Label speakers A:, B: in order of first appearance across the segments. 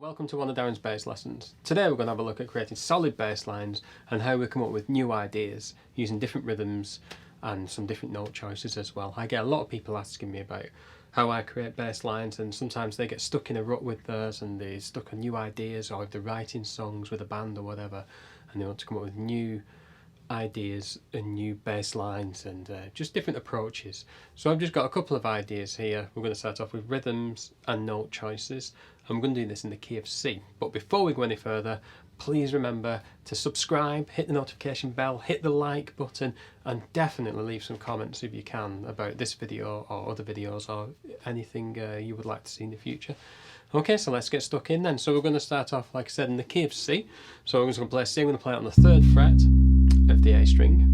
A: Welcome to one of Darren's bass lessons. Today we're going to have a look at creating solid bass lines and how we come up with new ideas using different rhythms and some different note choices as well. I get a lot of people asking me about how I create bass lines, and sometimes they get stuck in a rut with theirs and they're stuck on new ideas, or if they're writing songs with a band or whatever and they want to come up with new ideas and new bass lines and just different approaches. So I've just got a couple of ideas here. We're going to start off with rhythms and note choices. I'm going to do this in the key of C. But before we go any further, please remember to subscribe, hit the notification bell, hit the like button, and definitely leave some comments if you can about this video or other videos or anything you would like to see in the future. Okay, so let's get stuck in then. So we're going to start off, like I said, in the key of C. So I'm just going to play C. I'm going to play it on the 3rd fret of the A string.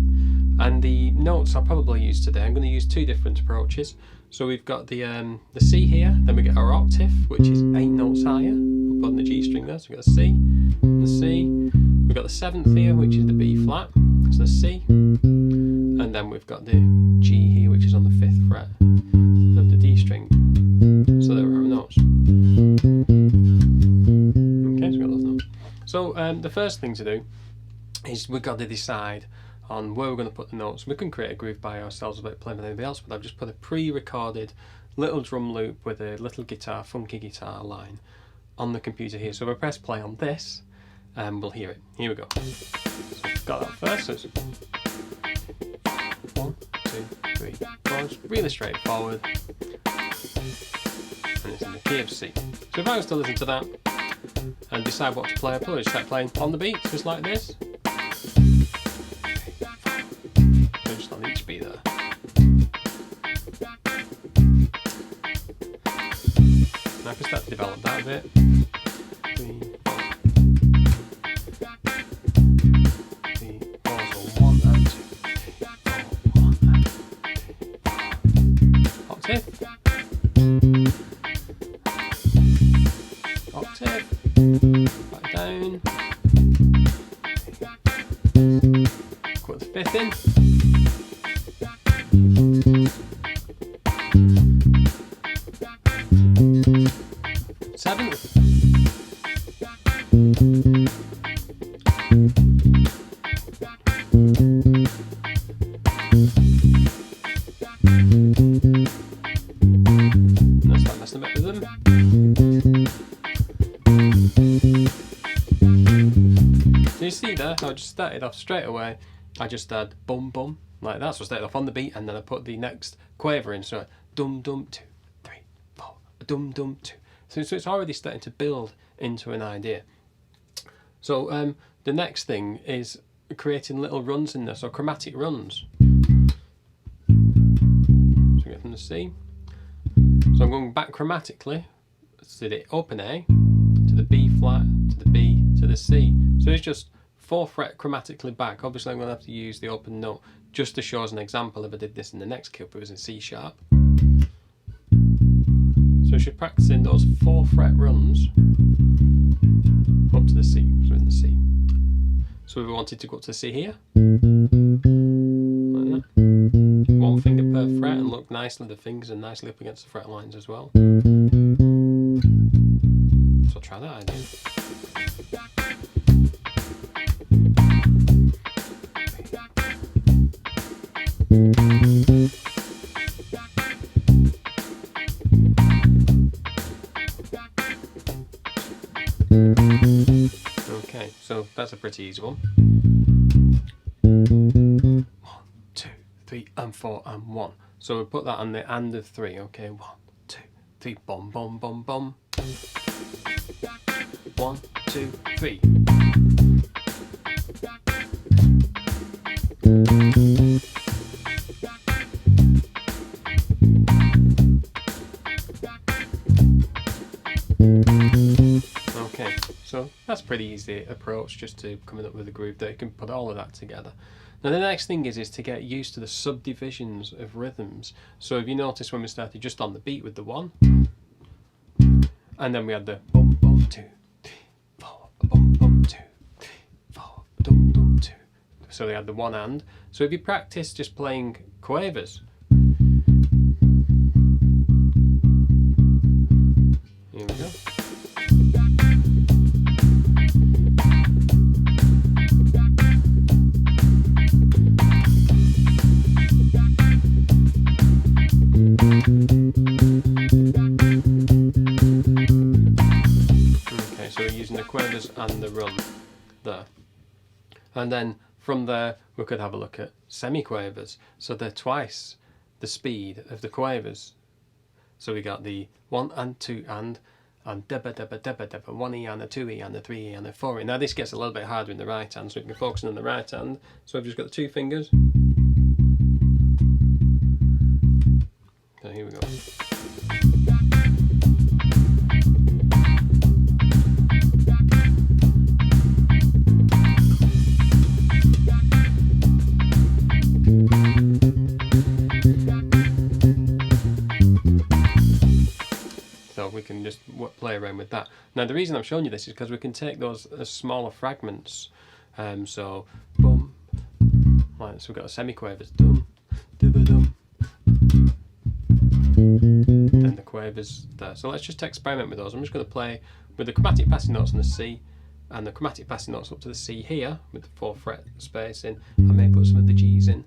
A: And the notes I'll probably use today, I'm going to use two different approaches. So we've got the C here, then we get our octave, which is 8 notes higher, up on the G string there. So we've got the C, and the C. We've got the 7th here, which is the B flat, so the C. And then we've got the G here, which is on the 5th fret of the D string. So there are our notes. Okay, so we've got those notes. So the first thing to do is we've got to decide on where we're going to put the notes. We can create a groove by ourselves without playing with anybody else, but I've just put a pre-recorded little drum loop with a little guitar, funky guitar line on the computer here. So if I press play on this, we'll hear it. Here we go. So we've got that first. So it's 1, 2, 3, 4. It's really straightforward. And it's in the key of C. So if I was to listen to that and decide what to play, I'll probably start playing on the beat, just like this. Just on each beat there. Now I can start to develop that a bit. 3, 4. 3, 4, so 1 and 2. 4, 1 and 2. Octave. Octave. Back down. Put the 5th in. 7th. Let's start messing a bit with them. So you see there how I just started off straight away. I just had bum bum like that, so I started off on the beat and then I put the next quaver in, so dum dum 2, 3, 4, dum dum 2. So it's already starting to build into an idea. So the next thing is creating little runs in there, so chromatic runs. So we get from the C. So I'm going back chromatically to the open A, to the B flat, to the B, to the C. So it's just 4 fret chromatically back. Obviously I'm going to have to use the open note just to show as an example if I did this in the next key, if it was in C sharp. So we should practice in those 4 fret runs up to the C, so in the C. So we wanted to go up to the C here, like that. 1 finger per fret, and look nicely, the fingers are nicely up against the fret lines as well. So try that idea. Okay, so that's a pretty easy one. 1, 2, 3, and 4, and 1. So we put that on the and of 3. Okay, 1, 2, 3, bom, bom, bom, bom. 1, 2, 3. Okay, so that's a pretty easy approach just to coming up with a groove that you can put all of that together. Now the next thing is to get used to the subdivisions of rhythms. So if you notice when we started just on the beat with the 1, and then we had the bum bum 2, 3, 4, bum bum 2, 3, 4, dum dum 2. So they had the 1 and. So if you practice just playing quavers, here we go. using the quavers and the run there. And then from there we could have a look at semi-quavers. So they're twice the speed of the quavers. So we got the 1 and 2 and deba deba deba deba, 1E and a 2E and a 3E and a 4E. Now this gets a little bit harder in the right hand, so we can focus on the right hand. So I've just got the 2 fingers. So here we go. So we can just play around with that. Now the reason I'm showing you this is because we can take those as smaller fragments. So boom, right, so we've got a semi-quavers, dum, dum, dum, and the quavers there. So let's just experiment with those. I'm just going to play with the chromatic passing notes on the C and the chromatic passing notes up to the C here with the 4 fret spacing. I may put some of the G's in.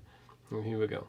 A: And here we go.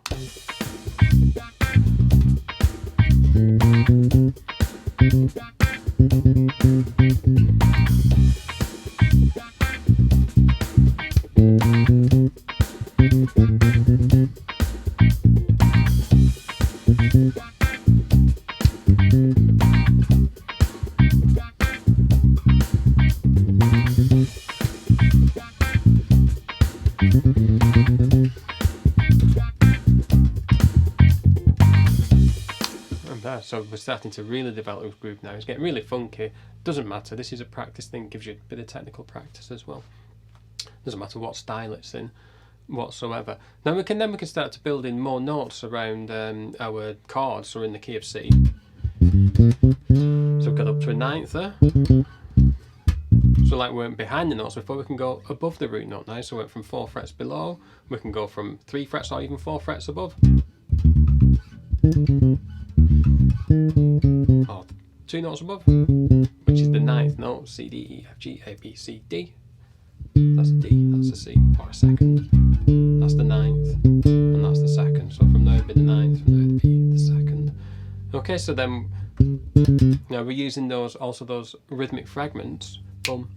A: So we're starting to really develop this groove now. It's getting really funky. Doesn't matter. This is a practice thing. Gives you a bit of technical practice as well. Doesn't matter what style it's in, whatsoever. Now we can start to build in more notes around our chords. So we're in the key of C. So we've got up to a 9th there. So like we went behind the notes before, we can go above the root note now. So we went from 4 frets below. We can go from 3 frets or even 4 frets above. Or 2 notes above, which is the 9th note, C, D, E, F, G, A, B, C, D. That's a D, that's a C, or a 2nd. That's the 9th, and that's the 2nd. So from there it'd be the 9th, from there it'd be the 2nd. Okay, so then now we're using those rhythmic fragments. Bum,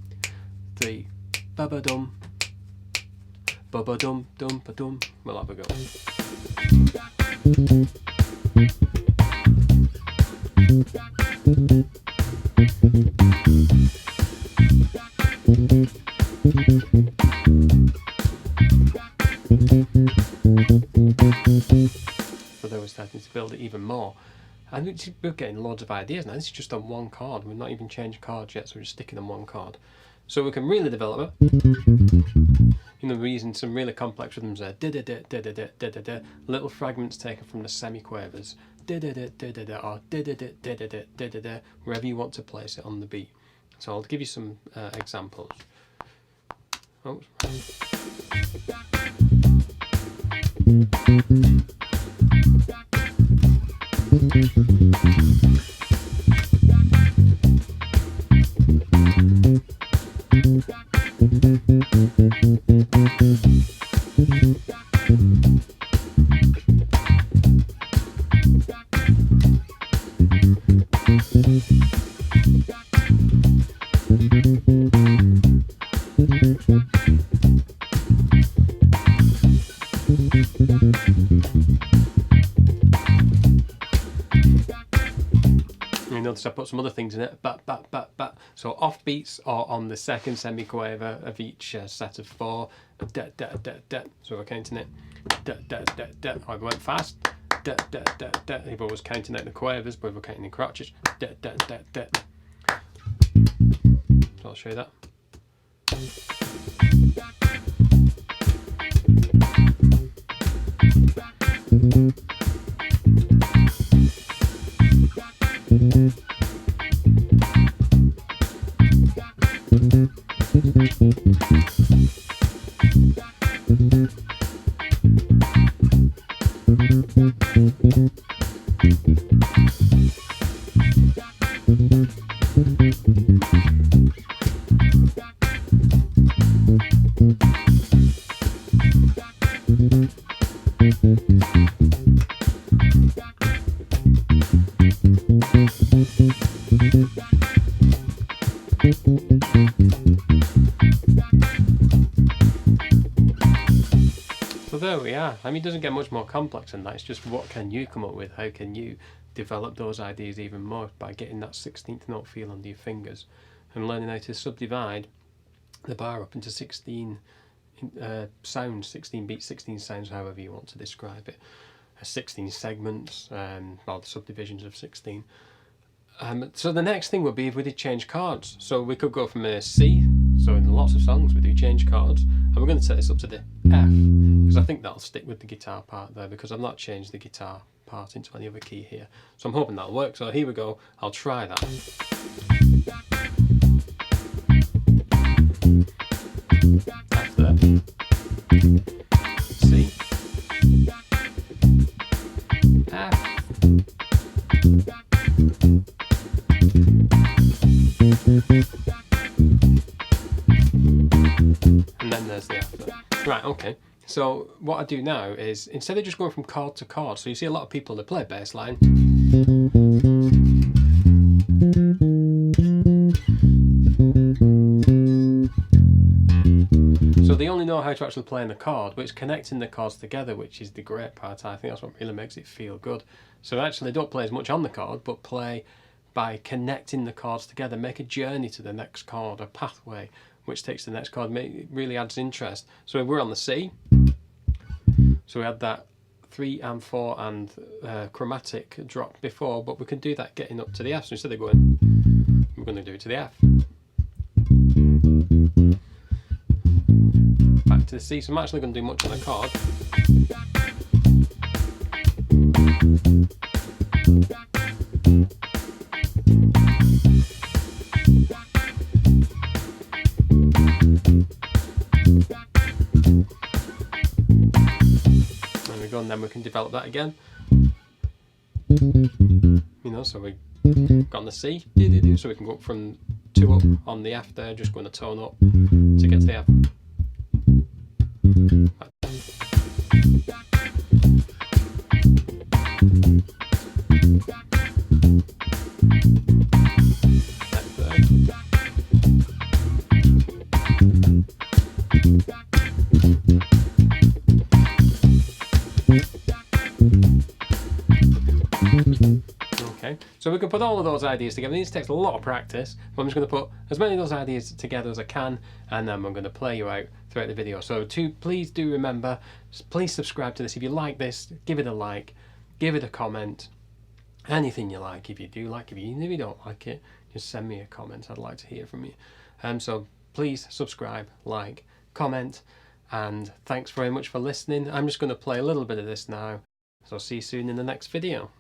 A: 3, ba ba dum, ba ba dum, dum ba dum. We'll have a go. So then we're starting to build it even more, and we're getting loads of ideas now. This is just on one chord. We're not even changed chords yet, so we're just sticking on one chord. So we can really develop it. You know, we're using some really complex rhythms there. Da da da da da da da da. Little fragments taken from the semi-quavers. Da da da da da da, or da da da da da da da da, wherever you want to place it on the beat. So I'll give you some examples. Oh. You notice I put some other things in it, bat, bat, bat, bat. So off beats are on the 2nd semi-quaver of each set of 4. Da, da, da, da. So we're counting it. Da, da, da, da. I went fast. Da, da, da, da. If I was counting out the quavers, but if we're counting in crotches. Da, da, da, da. So I'll show you that. So there we are. I mean, it doesn't get much more complex than that. It's just what can you come up with? How can you develop those ideas even more by getting that 16th note feel under your fingers and learning how to subdivide the bar up into 16 sounds, 16 beats, 16 sounds, however you want to describe it. 16 segments, well, the subdivisions of 16. So the next thing would be if we did change chords. So we could go from a C, so in lots of songs we do change chords, and we're going to set this up to the F, because I think that'll stick with the guitar part there, because I've not changed the guitar part into any other key here. So I'm hoping that'll work. So here we go, I'll try that. F there. C. F. And then there's the F there. Right, okay. So what I do now is, instead of just going from chord to chord, so you see a lot of people that play bass line, so they only know how to actually play in the chord, but it's connecting the chords together which is the great part. I think that's what really makes it feel good. So actually don't play as much on the chord, but play by connecting the chords together. Make a journey to the next chord, a pathway which takes to the next chord. It really adds interest. So if we're on the C, so we had that 3 and 4 and chromatic drop before, but we can do that getting up to the F. So instead of going, we're going to do it to the F. Back to the C. So I'm actually going to do much on the chord. There we go, and then we can develop that again. You know, so we got on the C, so we can go up from 2 up on the F there, just going a tone up to get to the F. Okay, so we can put all of those ideas together. This takes a lot of practice, but I'm just going to put as many of those ideas together as I can, and then I'm going to play you out throughout the video. So please do remember, please subscribe to this. If you like this, give it a like, give it a comment, anything you like. If you do like it, even if you don't like it, just send me a comment. I'd like to hear from you. So please subscribe, like, comment, and thanks very much for listening. I'm just going to play a little bit of this now, so I'll see you soon in the next video.